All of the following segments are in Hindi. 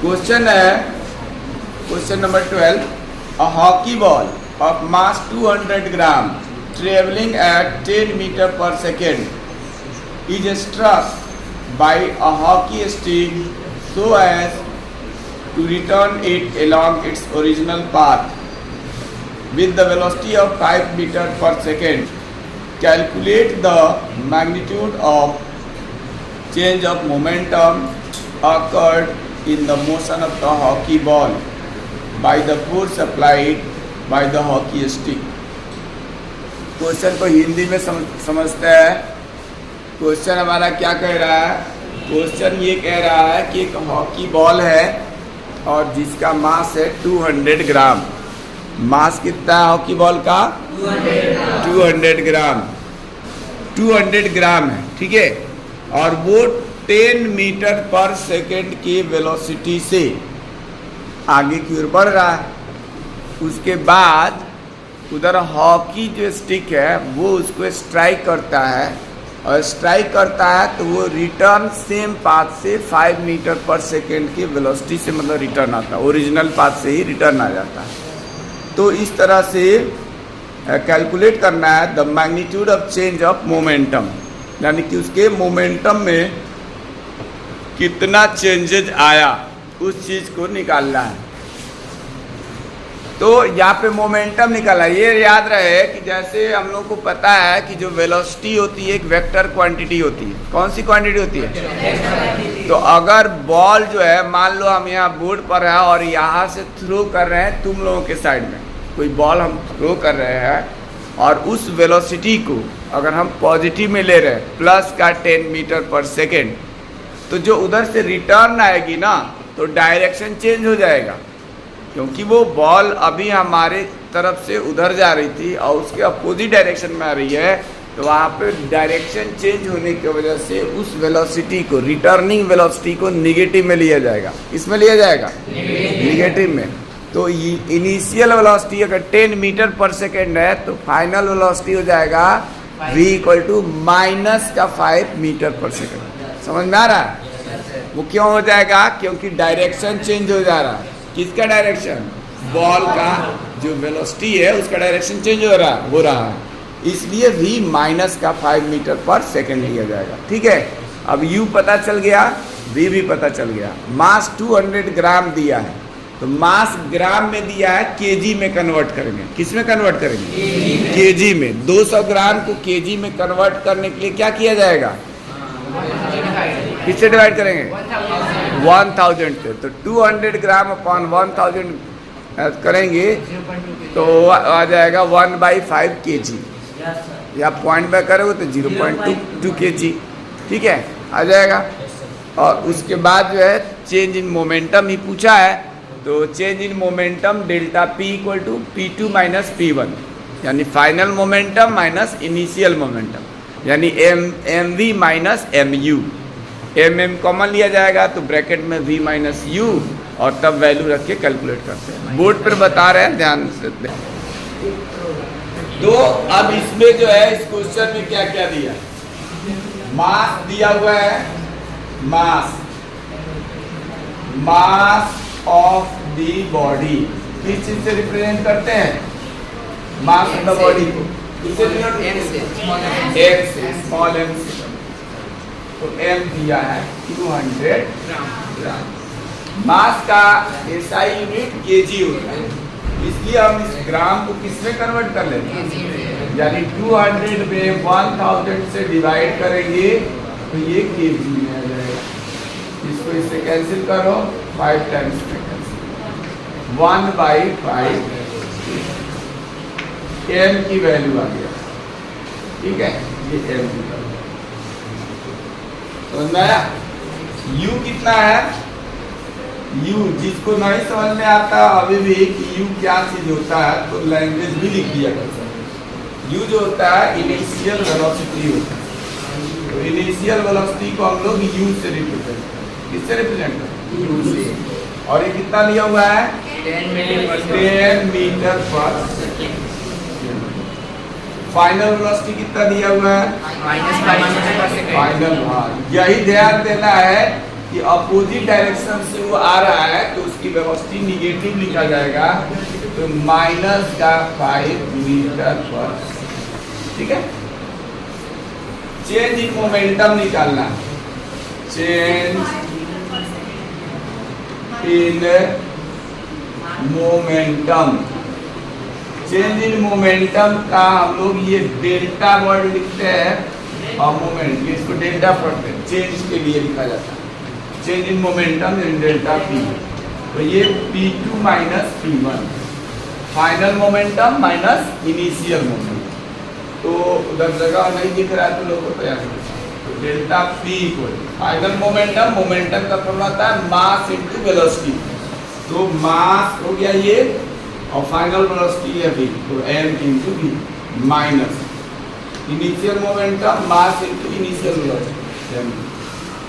क्वेश्चन है question number 12। A hockey ball of mass 200 gram traveling at 10 meter per second is struck by a hockey stick so as to return it along its original path with the velocity of 5 meter per second. Calculate the magnitude of change of momentum occurred in the motion of the hockey ball by the force applied by the hockey stick. Question को हिंदी में समझते हैं। क्वेश्चन हमारा क्या कह रहा है? क्वेश्चन ये कह रहा है कि एक हॉकी बॉल है और जिसका मास है 200 ग्राम। मास कितना है हॉकी बॉल का? 200 ग्राम। 200 ग्राम है, ठीक है। और वो 10 मीटर पर सेकेंड की वेलोसिटी से आगे की ओर बढ़ रहा है। उसके बाद उधर हॉकी जो स्टिक है वो उसको स्ट्राइक करता है, और स्ट्राइक करता है तो वो रिटर्न सेम पाथ से 5 मीटर पर सेकेंड की वेलोसिटी से मतलब रिटर्न आता है, ओरिजिनल पाथ से ही रिटर्न आ जाता है। तो इस तरह से कैलकुलेट करना है the magnitude of change of momentum, यानी कि उसके मोमेंटम में कितना चेंजेज आया उस चीज़ को निकालना है। तो यहाँ पे मोमेंटम निकाला। ये याद रहे कि जैसे हम लोग को पता है कि जो वेलोसिटी होती है एक वेक्टर क्वांटिटी होती है। कौन सी क्वांटिटी होती है? तो अगर बॉल जो है, मान लो हम यहाँ बोर्ड पर है और यहाँ से थ्रो कर रहे हैं, तुम लोगों के साइड में कोई बॉल हम थ्रो कर रहे हैं, और उस वेलोसिटी को अगर हम पॉजिटिव में ले रहे हैं प्लस का 10 मीटर पर सेकेंड, तो जो उधर से रिटर्न आएगी ना तो डायरेक्शन चेंज हो जाएगा, क्योंकि वो बॉल अभी हमारे तरफ से उधर जा रही थी और उसके अपोजिट डायरेक्शन में आ रही है। तो वहाँ पे डायरेक्शन चेंज होने की वजह से उस वेलोसिटी को, रिटर्निंग वेलोसिटी को निगेटिव में लिया जाएगा। किसमें लिया जाएगा? निगेटिव में। तो इनिशियल वेलोसिटी अगर 10 मीटर पर सेकेंड है तो फाइनल वेलोसिटी हो जाएगा v इक्वल टू माइनस का 5 मीटर पर सेकेंड। समझ में आ रहा है? वो क्यों हो जाएगा? क्योंकि डायरेक्शन चेंज हो जा रहा है। किसका डायरेक्शन? बॉल का जो वेलोसिटी है उसका डायरेक्शन चेंज हो रहा है, इसलिए v माइनस का 5 मीटर पर सेकेंड लिया जाएगा। ठीक है, अब u पता चल गया, v भी पता चल गया। मास 200 ग्राम दिया है, तो मास ग्राम में दिया है, केजी में कन्वर्ट करेंगे। किस में कन्वर्ट करेंगे? केजी में। 200 ग्राम को केजी में कन्वर्ट करने के लिए क्या किया जाएगा? किससे डिवाइड करेंगे? 1000 से। तो 200 ग्राम अपॉन 1000 करेंगे तो आ जाएगा 1/5 kg, या पॉइंट में करोगे तो 0.22 kg। ठीक है, आ जाएगा। और उसके बाद जो है चेंज इन मोमेंटम ही पूछा है, तो change in momentum delta P equal to P2 minus P1, यानी final momentum minus initial momentum, यानी mv minus mu। mm common लिया जाएगा तो ब्रैकेट में v माइनस u, और तब वैल्यू रख के कैलकुलेट करते हैं। बोर्ड पर बता रहे हैं, ध्यान से। तो अब इसमें जो है इस क्वेश्चन में क्या क्या दिया? मास दिया हुआ है, मास ऑफ द बॉडी किस चीज से रिप्रेजेंट करते हैं? मास ऑफ द बॉडी को m से, स्मॉल m से। तो m दिया है 200 ग्राम। मास का SI यूनिट kg होता है, इसलिए हम इस ग्राम को किसमें कन्वर्ट कर लेते हैं? यानी 200 में 1000 से डिवाइड करेंगे तो ये kg में आ जाएगा। इसको इससे कैंसिल करो, 5 टाइम्स में कैंसिल, 1/5 m की वैल्यू आ गया। ठीक है, ये m की वैल्यू। तो नया u कितना है? u जिसको नहीं समझ में आता अभी भी कि u क्या चीज होता है, तो लैंग्वेज भी लिख दिया कर सकते। u जो होता है इनिशियल वेलोसिटी होता है। तो इनिशियल वेलोसिटी को हम लोग u से रिप्रेजेंट करते हैं। किससे रिप्रेजेंट करते हैं? u से। और ये कितना लिया हुआ है? 10 metre per second. Final velocity कितना दिया हुआ है? -5 फाइनल। हाँ, यही ध्यान देना है कि अपोजिट डायरेक्शन से वो आ रहा है तो उसकी वेलोसिटी निगेटिव लिखा जाएगा, तो माइनस का 5 मीटर पर, ठीक है। चेंज इन मोमेंटम निकालना, change in momentum. Change in momentum का हम लोग ये डेल्टा वर्ड लिखते हैं और मोमेंट, इसको डेल्टा पढ़ते हैं, चेंज के लिए लिखा जाता है। Change in momentum in delta P, तो ये P2 minus P1, final momentum minus initial momentum. तो उधर जगह नहीं दिख रहा है तो लोगों को याद रखना, तो delta P equal final momentum, momentum का फॉर्मूला होता है मास इनटू वेलोसिटी, तो मास हो गया ये और फाइनल वेलोसिटी है v, तो m into v minus initial momentum mass into initial velocity,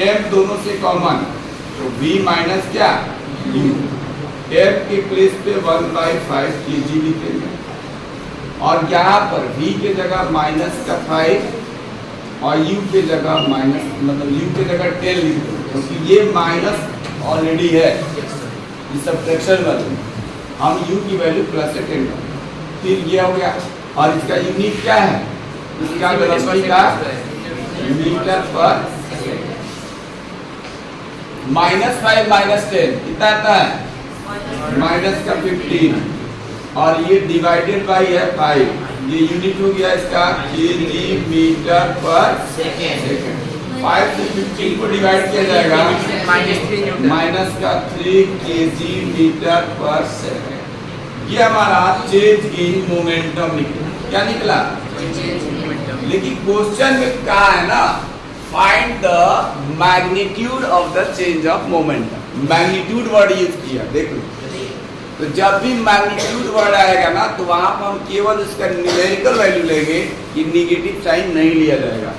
m दोनों से कॉमन, तो v माइनस क्या u, m के प्लेस पे 1/5 kg लिखेंगे और यहाँ पर v के जगह माइनस का 5 और u के जगह माइनस, मतलब u के जगह 10 लिख दो, क्योंकि ये माइनस ऑलरेडी है इस सब्ट्रैक्शन वाले, हम u की वैल्यू प्लस से 10, फिर ये हो गया। और इसका यूनिट क्या है, इसका वेलोसिटी का मीटर पर सेकंड। -5 -10 कितना आता है, माइनस का 15 और ये डिवाइडेड बाई है 5, ये यूनिट हो गया इसका केजी मीटर पर सेकंड। 5 से 15 को डिवाइड किया जाएगा, माइनस का 3 केजी मीटर पर सेकंड। ये हमारा चेंज इन मोमेंटम निकला, क्या निकला, लेकिन क्वेश्चन में कहा है ना, find the magnitude of the change of momentum, magnitude word use किया, देख लो। तो जब भी मैग्नीट्यूड वर्ड आएगा ना तो वहां पर हम केवल उसका न्यूमेरिकल वैल्यू लेंगे, कि निगेटिव साइन नहीं लिया जाएगा।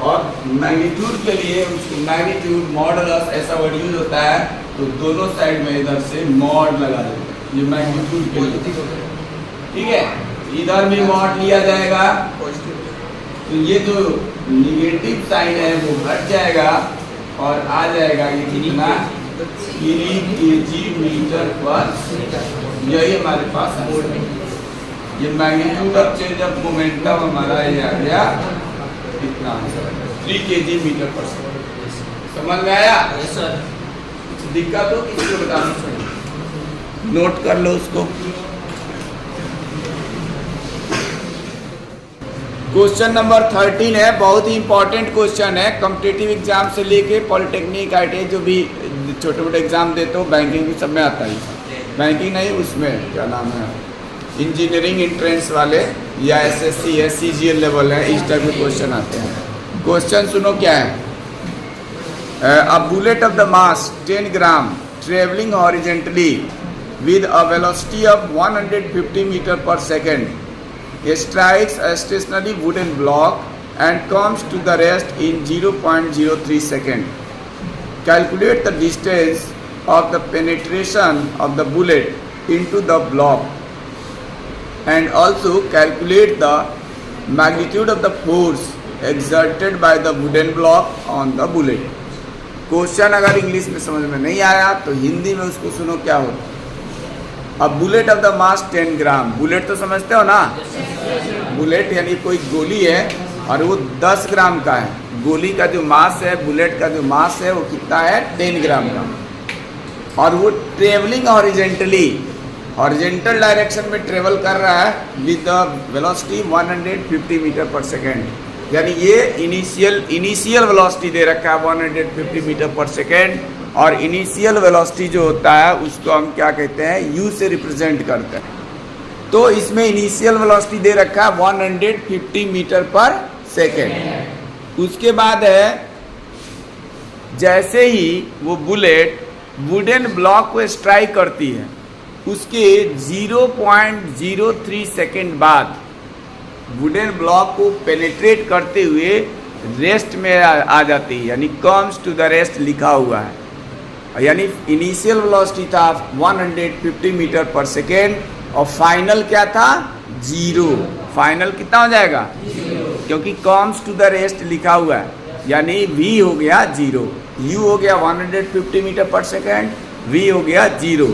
और मैग्नीट्यूड के लिए उसको मैग्नीट्यूड मॉडुलस ऐसा वर्ड यूज होता है, तो दोनों साइड में इधर से मॉड लगा देंगे, ये मैग्नीट्यूड के लिए, ठीक है। इधर भी मॉड लिया जाएगा, तो ये जो निगेटिव साइन है वो घट जाएगा और आ जाएगा ये कितना, केजी मीटर पर, यही हमारे पास है। ये magnitude of change of momentum हमारा ये आ गया कितना, 3 केजी मीटर पर सेकंड। समझ में आया, दिक्कत हो किसी को बताना, नोट कर लो उसको। क्वेश्चन नंबर 13 है, बहुत ही इंपॉर्टेंट क्वेश्चन है, कॉम्पिटिटिव एग्जाम से लेके पॉलिटेक्निक ITI जो भी छोटे मोटे एग्जाम देते हो, बैंकिंग भी सब में आता है, बैंकिंग नहीं उसमें क्या नाम है, इंजीनियरिंग एंट्रेंस वाले या SSC है, CGL लेवल है, इस टाइप के क्वेश्चन आते हैं। क्वेश्चन सुनो क्या है, a bullet of the mass 10 gram travelling horizontally with a velocity of 150 metre per second strikes a stationary wooden block and comes to the rest in 0.03 second. Calculate the distance of the penetration of the bullet into the block and also calculate the magnitude of the force exerted by the wooden block on the bullet. Question अगर इंग्लिश में समझ में नहीं आया तो हिंदी में उसको सुनो क्या होता है। अब bullet of the mass 10 gram, bullet तो समझते हो ना, बुलेट यानी कोई गोली है और वो 10 ग्राम का है। गोली का जो मास है, बुलेट का जो मास है वो कितना है, 10 ग्राम का, और वो ट्रेवलिंग हॉरिजेंटली, हॉरिजेंटल डायरेक्शन में ट्रेवल कर रहा है with the velocity 150 metre per second, यानी ये इनिशियल वेलोसिटी दे रखा है 150 मीटर पर सेकेंड, और इनिशियल वेलोसिटी जो होता है उसको हम क्या कहते हैं, u से रिप्रेजेंट करते हैं। तो इसमें इनिशियल वेलोसिटी दे रखा है 150 मीटर पर सेकेंड। उसके बाद है जैसे ही वो बुलेट वुडन ब्लॉक को स्ट्राइक करती है, उसके 0.03 सेकेंड बाद वुडन ब्लॉक को पेनिट्रेट करते हुए रेस्ट में आ जाती है, यानी कम्स टू द रेस्ट लिखा हुआ है, यानी इनिशियल वेलोसिटी था 150 मीटर पर सेकेंड और फाइनल क्या था, 0। फाइनल कितना हो जाएगा, 0, क्योंकि कम्स टू द रेस्ट लिखा हुआ है, यानी v हो गया 0। u हो गया 150 मीटर पर सेकेंड, v हो गया 0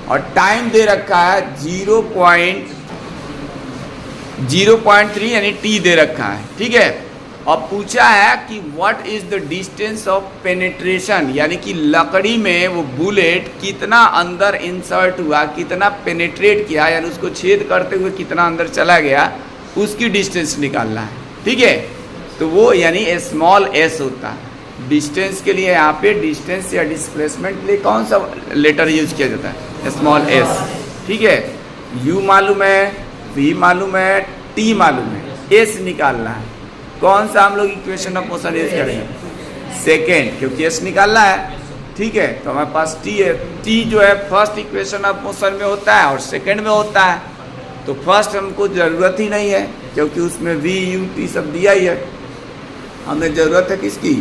और टाइम दे रखा है 0.3 यानी t दे रखा है, ठीक है। और पूछा है कि what is the distance of penetration, यानी कि लकड़ी में वो बुलेट कितना अंदर इंसर्ट हुआ, कितना पेनिट्रेट किया, यानी उसको छेद करते हुए कितना अंदर चला गया, उसकी डिस्टेंस निकालना है, ठीक है। तो वो यानी स्मॉल s होता है। डिस्टेंस के लिए यहाँ पे डिस्टेंस या डिस्प्लेसमेंट के लिए कौन सा लेटर यूज किया जाता है, स्मॉल s, ठीक है। u मालूम है, v मालूम है, t मालूम है, s निकालना है। कौन सा हम लोग इक्वेशन ऑफ मोशन यूज करेंगे, सेकेंड, क्योंकि s निकालना है, ठीक है। तो हमारे पास t है, t जो है फर्स्ट इक्वेशन ऑफ मोशन में होता है और सेकेंड में होता है। तो फर्स्ट हमको ज़रूरत ही नहीं है क्योंकि उसमें v u t सब दिया ही है, हमें ज़रूरत है किसकी,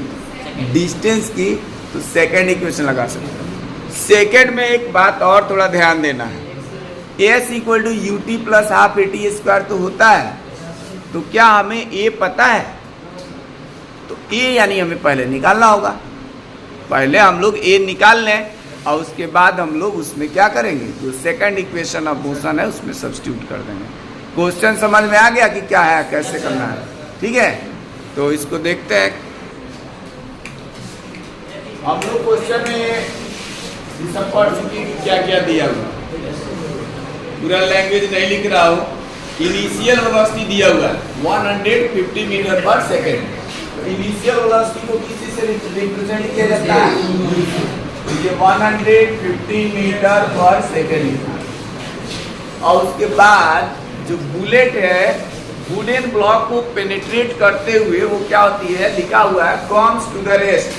डिस्टेंस की, तो सेकेंड इक्वेशन लगा सकते हैं। सेकेंड में एक बात और थोड़ा ध्यान देना है, s equal to u t plus half a t square तो होता है, तो क्या हमें a पता है, तो a यानी हमें पहले निकालना होगा। पहले हम लोग a निकाल लें और उसके बाद हम लोग उसमें क्या करेंगे, जो सेकंड इक्वेशन ऑफ मोशन है उसमें सब्स्टिट्यूट कर देंगे। क्वेश्चन समझ में आ गया कि क्या है, कैसे करना है, ठीक है। तो इसको देखते हैं हम लोग। क्वेश्चन में सब पढ़ चुके कि क्या क्या दिया हुआ, पूरा लैंग्वेज नहीं लिख रहा हूँ। इनिशियल वेलोसिटी दिया हुआ है 150 मीटर पर सेकेंड। तो इनिशियल वेलोसिटी को किसी से रिप्रेजेंट किया जाता है, ये 150 मीटर पर सेकेंड। और उसके बाद जो बुलेट है, वुडन ब्लॉक को पेनिट्रेट करते हुए वो क्या होती है, लिखा हुआ है कम्स टू द रेस्ट।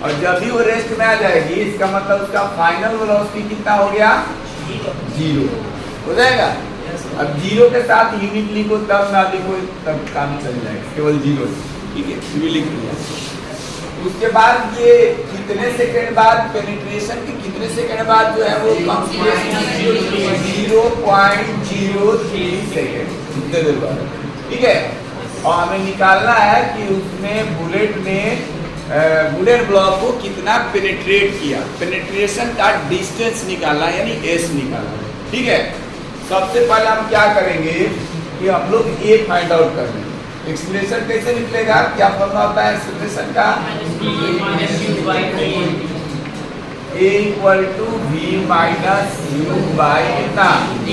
और जब भी वो रेस्ट में आ जाएगी, इसका मतलब उसका फाइनल वेलोसिटी कितना हो गया, 0 हो जाएगा। अब 0 के साथ यूनिट लिखो तब ना लिखो तब काम चल जाएगा, केवल 0, ठीक है, भी लिख दिया। उसके बाद ये कितने सेकंड बाद, पेनिट्रेशन के कितने सेकंड बाद जो है वो 0.03 सेकंड, इतने देर बाद, ठीक है। और हमें निकालना है कि उसमें बुलेट ने वुडन ब्लॉक को कितना पेनिट्रेट किया, पेनिट्रेशन का डिस्टेंस निकालना यानी s निकालना, ठीक है। सबसे पहले हम क्या करेंगे कि हम लोग a फाइंड आउट कर लेंगे। एक्सप्रेशन कैसे निकलेगा, क्या फॉर्मूला होता है एक्सप्रेशन का, a equal to v minus u by कितना d।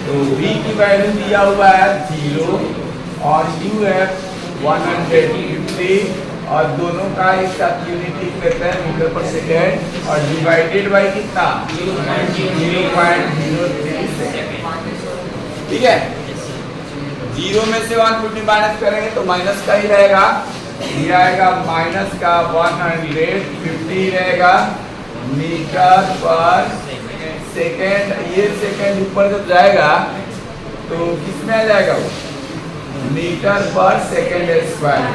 तो v की वैल्यू दिया हुआ है 0 और u है 150 और दोनों का एक साथ यूनिट लिख लेते हैं मीटर पर सेकेंड और डिवाइडेड बाई कितना 0.03 सेकेंड, ठीक है। 0 में से 150 माइनस करेंगे तो माइनस का ही रहेगा, ये आएगा माइनस का 150 रहेगा मीटर पर सेकेंड। ये सेकेंड ऊपर जब जाएगा तो किसमें आ जाएगा वो, metre per second square.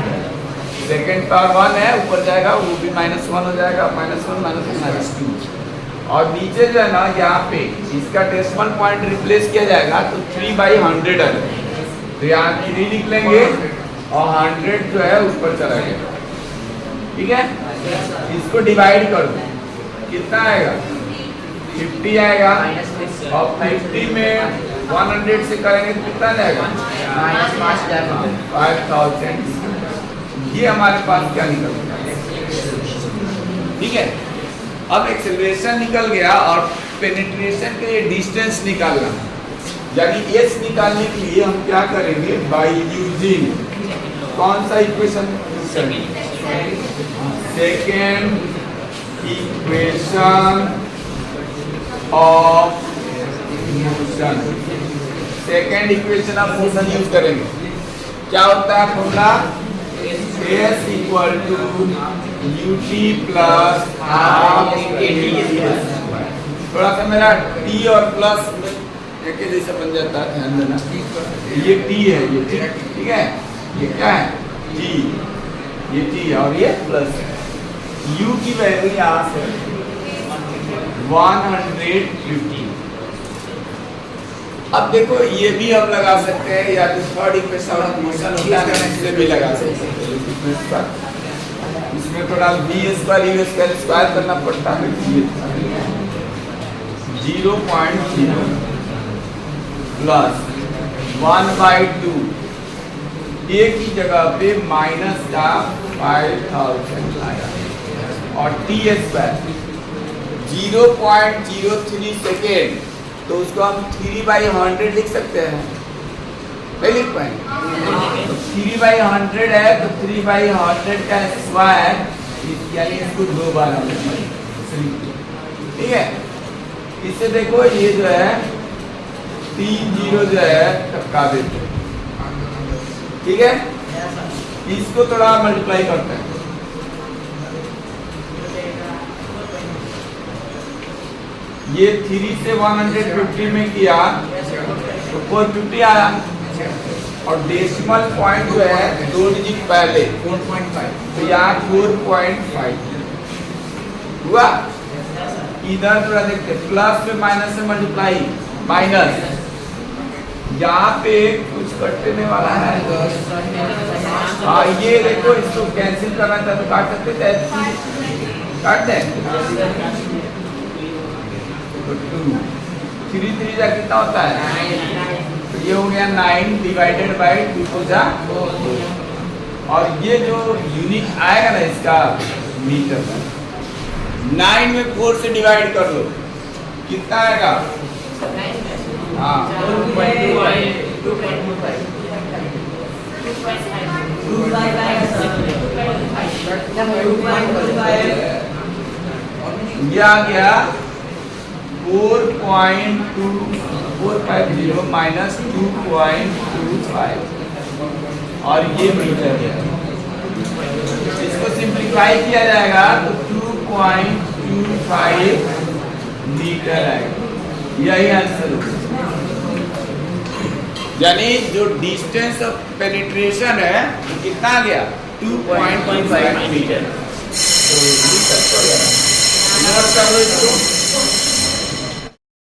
Second power 1 है, ऊपर जाएगा वो भी -1 हो जाएगा, -1 -2। और नीचे जो है ना यहाँ पे इसका डेसिमल पॉइंट रिप्लेस किया जाएगा तो 3/100 है, तो यहाँ 3 लिख लेंगे और 100 जो है ऊपर चला गया, ठीक है। इसको डिवाइड कर दो, कितना आएगा 50 आएगा और 50 में 100 से करेंगे तो कितना जाएगा -5000। ये हमारे पास क्या निकल गया, ठीक है। अब एक्सेलरेशन निकल गया और पेनिट्रेशन के लिए डिस्टेंस निकालना, यानी s निकालने के लिए हम क्या करेंगे, बाय यूजिंग कौन सा equation, second equation of motion. Second equation of motion use करेंगे। क्या होता है formula, s equal to u t plus half a t. थोड़ा सा मेरा t और प्लस एक जैसा बन जाता है, ध्यान देना। ये t है, ये ठीक है, ये क्या है t, ये t है और ये प्लस है। u की वैल्यू यहाँ से 150। अब देखो ये भी हम लगा सकते हैं, या तो थर्ड इक्वेशन ऑफ मोशन होता है इससे भी लगा सकते हैं। इसमें थोड़ा v square u square square करना पड़ता है। 0.0 प्लस 1/2 एक ही जगह पे माइनस का 5000 आया और t स्क्वायर 0.03 सेकेंड, तो उसको हम 3/100 लिख सकते हैं, नहीं लिख पाएंगे? तो 3/100 है तो 3/100 का स्क्वायर, यानी इसको 2 बार हम लिखेंगे, ठीक है। इससे देखो ये जो है 3 0 जो है टपका देते हैं, ठीक है। इसको थोड़ा मल्टीप्लाई करते हैं, ये 3 से 150 में किया तो 450 आया, और डेसिमल पॉइंट जो है 2 डिजिट पहले 4.5, तो यहाँ 4.5 हुआ। इधर थोड़ा देखते, प्लस में माइनस से मल्टीप्लाई, माइनस, यहाँ पे कुछ कटने वाला है। हाँ ये देखो, इसको कैंसिल करना चाहते तो काट सकते थे, काट दें। 3 3 जा कितना होता है? तो ये हो गया 9 डिवाइडेड बाई 2 को जा, और ये जो यूनिट आएगा ना इसका मीटर में, 9 में 4 से डिवाइड कर लो, कितना आएगा? हाँ 2.5 ये आ गया 4.2450 माइनस 2.25, और ये मीटर है। इसको सिंप्लीफाई किया जाएगा तो 2.25 मीटर आएगा, यही आंसर होगा। यानी जो डिस्टेंस ऑफ पेनिट्रेशन है वो कितना आ गया? 2.25 मीटर। तो नोट कर लो इसको।